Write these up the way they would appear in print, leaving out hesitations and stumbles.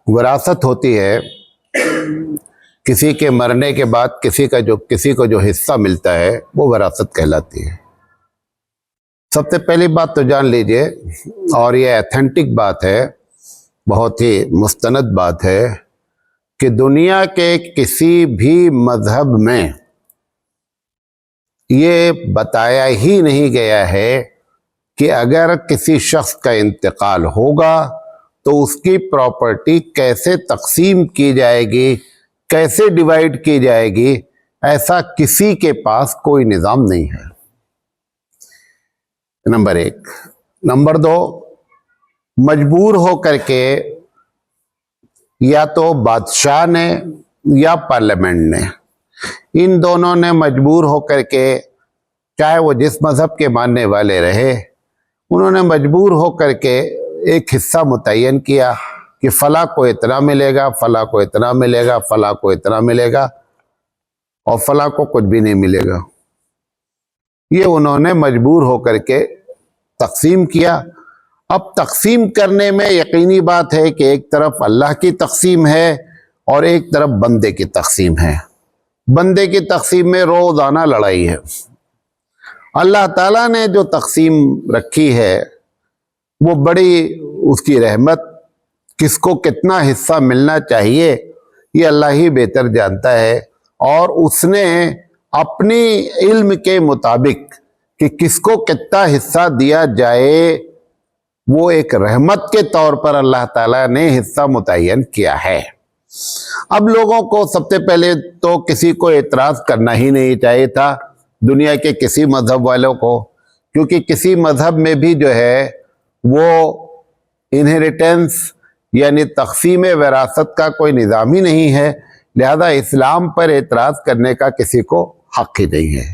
وراثت ہوتی ہے کسی کے مرنے کے بعد کسی کو جو حصہ ملتا ہے وہ وراثت کہلاتی ہے۔ سب سے پہلی بات تو جان لیجئے، اور یہ ایتھنٹک بات ہے، بہت ہی مستند بات ہے، کہ دنیا کے کسی بھی مذہب میں یہ بتایا ہی نہیں گیا ہے کہ اگر کسی شخص کا انتقال ہوگا تو اس کی پراپرٹی کیسے تقسیم کی جائے گی، کیسے ڈیوائیڈ کی جائے گی۔ ایسا کسی کے پاس کوئی نظام نہیں ہے، نمبر 1۔ نمبر 2، مجبور ہو کر کے یا تو بادشاہ نے یا پارلیمنٹ نے، ان دونوں نے مجبور ہو کر کے، چاہے وہ جس مذہب کے ماننے والے رہے، انہوں نے مجبور ہو کر کے ایک حصہ متعین کیا کہ فلاں کو اتنا ملے گا، فلاں کو اتنا ملے گا، فلاں کو اتنا ملے گا، اور فلاں کو کچھ بھی نہیں ملے گا۔ یہ انہوں نے مجبور ہو کر کے تقسیم کیا۔ اب تقسیم کرنے میں یقینی بات ہے کہ ایک طرف اللہ کی تقسیم ہے اور ایک طرف بندے کی تقسیم ہے۔ بندے کی تقسیم میں روزانہ لڑائی ہے۔ اللہ تعالیٰ نے جو تقسیم رکھی ہے وہ بڑی، اس کی رحمت، کس کو کتنا حصہ ملنا چاہیے یہ اللہ ہی بہتر جانتا ہے، اور اس نے اپنی علم کے مطابق کہ کس کو کتنا حصہ دیا جائے، وہ ایک رحمت کے طور پر اللہ تعالیٰ نے حصہ متعین کیا ہے۔ اب لوگوں کو سب سے پہلے تو کسی کو اعتراض کرنا ہی نہیں چاہیے تھا، دنیا کے کسی مذہب والوں کو، کیونکہ کسی مذہب میں بھی جو ہے وہ انہیریٹنس یعنی تقسیم وراثت کا کوئی نظام ہی نہیں ہے، لہذا اسلام پر اعتراض کرنے کا کسی کو حق ہی نہیں ہے۔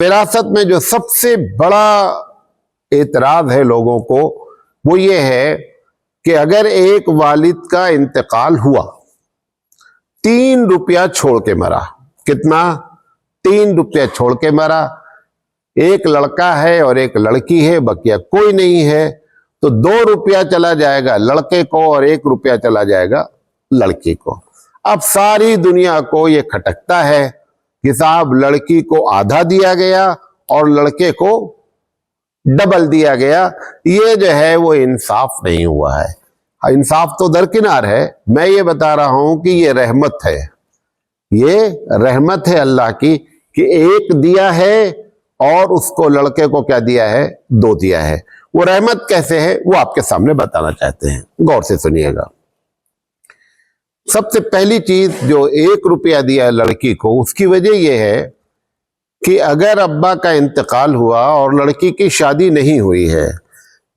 وراثت میں جو سب سے بڑا اعتراض ہے لوگوں کو وہ یہ ہے کہ اگر ایک والد کا انتقال ہوا، 3 روپیہ چھوڑ کے مرا، کتنا؟ 3 روپیہ چھوڑ کے مرا، ایک لڑکا ہے اور ایک لڑکی ہے، بقیہ کوئی نہیں ہے، تو 2 روپیہ چلا جائے گا لڑکے کو اور 1 روپیہ چلا جائے گا لڑکی کو۔ اب ساری دنیا کو یہ کھٹکتا ہے کہ صاحب لڑکی کو آدھا دیا گیا اور لڑکے کو ڈبل دیا گیا، یہ جو ہے وہ انصاف نہیں ہوا ہے۔ انصاف تو درکنار ہے، میں یہ بتا رہا ہوں کہ یہ رحمت ہے، یہ رحمت ہے اللہ کی کہ 1 دیا ہے اور اس کو لڑکے کو کیا دیا ہے؟ 2 دیا ہے۔ وہ رحمت کیسے ہے وہ آپ کے سامنے بتانا چاہتے ہیں، غور سے سنیے گا۔ سب سے پہلی چیز جو 1 روپیہ دیا ہے لڑکی کو، اس کی وجہ یہ ہے کہ اگر ابا کا انتقال ہوا اور لڑکی کی شادی نہیں ہوئی ہے،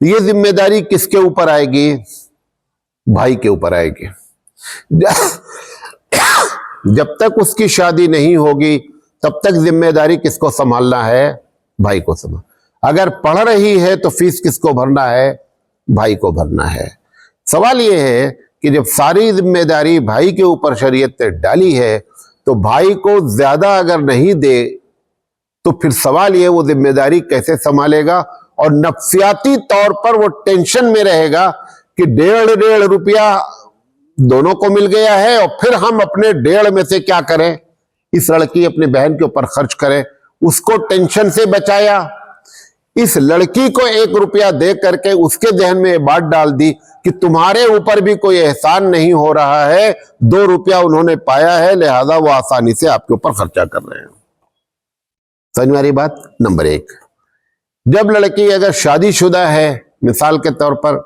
یہ ذمہ داری کس کے اوپر آئے گی؟ بھائی کے اوپر آئے گی۔ جب تک اس کی شادی نہیں ہوگی تب تک ذمہ داری کس کو سنبھالنا ہے؟ بھائی کو سنبھالنا۔ اگر پڑھ رہی ہے تو فیس کس کو بھرنا ہے؟ بھائی کو بھرنا ہے۔ سوال یہ ہے کہ جب ساری ذمہ داری بھائی کے اوپر شریعت نے ڈالی ہے تو بھائی کو زیادہ اگر نہیں دے تو پھر سوال یہ وہ ذمہ داری کیسے سنبھالے گا، اور نفسیاتی طور پر وہ ٹینشن میں رہے گا کہ 1.5 روپیہ دونوں کو مل گیا ہے اور پھر ہم اپنے 1.5 میں سے کیا کریں؟ اس لڑکی اپنی بہن کے اوپر خرچ کرے، اس کو ٹینشن سے بچایا۔ اس لڑکی کو 1 روپیہ دے کر کے اس کے ذہن میں یہ بات ڈال دی کہ تمہارے اوپر بھی کوئی احسان نہیں ہو رہا ہے، 2 روپیہ انہوں نے پایا ہے لہذا وہ آسانی سے آپ کے اوپر خرچہ کر رہے ہیں۔ سمجھ میں آ رہی بات؟ نمبر 1، جب لڑکی اگر شادی شدہ ہے، مثال کے طور پر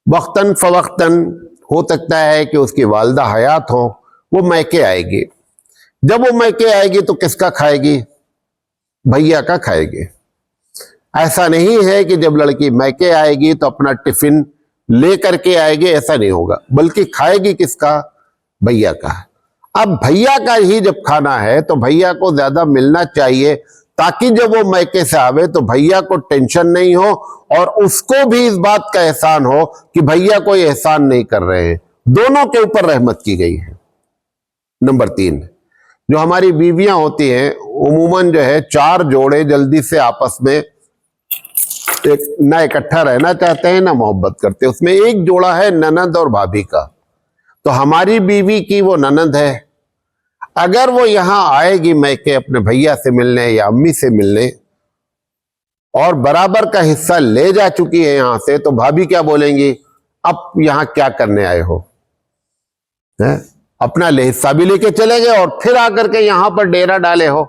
وقتاً فوقتاً ہو سکتا ہے کہ اس کی والدہ حیات ہوں، وہ میکے آئے گی۔ جب وہ میکے آئے گی تو کس کا کھائے گی؟ بھیا کا کھائے گی۔ ایسا نہیں ہے کہ جب لڑکی میکے آئے گی تو اپنا ٹفن لے کر کے آئے گی، ایسا نہیں ہوگا، بلکہ کھائے گی کس کا؟ بھیا کا۔ اب بھیا کا ہی جب کھانا ہے تو بھیا کو زیادہ ملنا چاہیے تاکہ جب وہ میکے سے آوے تو بھیا کو ٹینشن نہیں ہو اور اس کو بھی اس بات کا احسان ہو کہ بھیا کوئی احسان نہیں کر رہے ہیں، دونوں کے اوپر رحمت کی گئی ہے۔ نمبر 3، جو ہماری بیویاں ہوتی ہیں عموماً جو ہے 4 جوڑے جلدی سے آپس میں نہ اکٹھا رہنا چاہتے ہیں نہ محبت کرتے، اس میں ایک جوڑا ہے نند اور بھابھی کا۔ تو ہماری بیوی کی وہ ننند ہے، اگر وہ یہاں آئے گی میکے اپنے بھیا سے ملنے یا امی سے ملنے اور برابر کا حصہ لے جا چکی ہے یہاں سے، تو بھابھی کیا بولیں گی؟ اب یہاں کیا کرنے آئے ہو؟ اپنا حصہ بھی لے کے چلے گئے اور پھر آ کر کے یہاں پر ڈیرا ڈالے ہو۔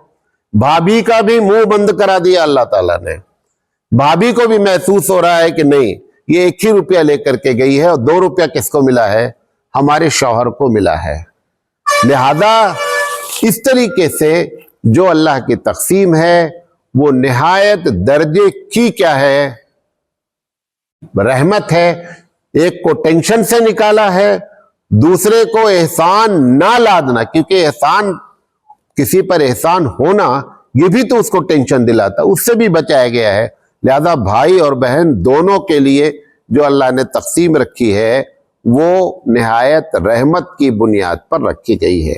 بھابھی کا بھی منہ بند کرا دیا اللہ تعالیٰ نے۔ بھابھی کو بھی محسوس ہو رہا ہے کہ نہیں، یہ 1 ہی روپیہ لے کر کے گئی ہے اور 2 روپیہ کس کو ملا ہے؟ ہمارے شوہر کو ملا ہے۔ لہذا اس طریقے سے جو اللہ کی تقسیم ہے وہ نہایت درجے کی کیا ہے؟ رحمت ہے۔ ایک کو ٹینشن سے نکالا ہے، دوسرے کو احسان نہ لادنا، کیونکہ احسان، کسی پر احسان ہونا یہ بھی تو اس کو ٹینشن دلاتا، اس سے بھی بچایا گیا ہے۔ لہذا بھائی اور بہن دونوں کے لیے جو اللہ نے تقسیم رکھی ہے وہ نہایت رحمت کی بنیاد پر رکھی گئی ہے۔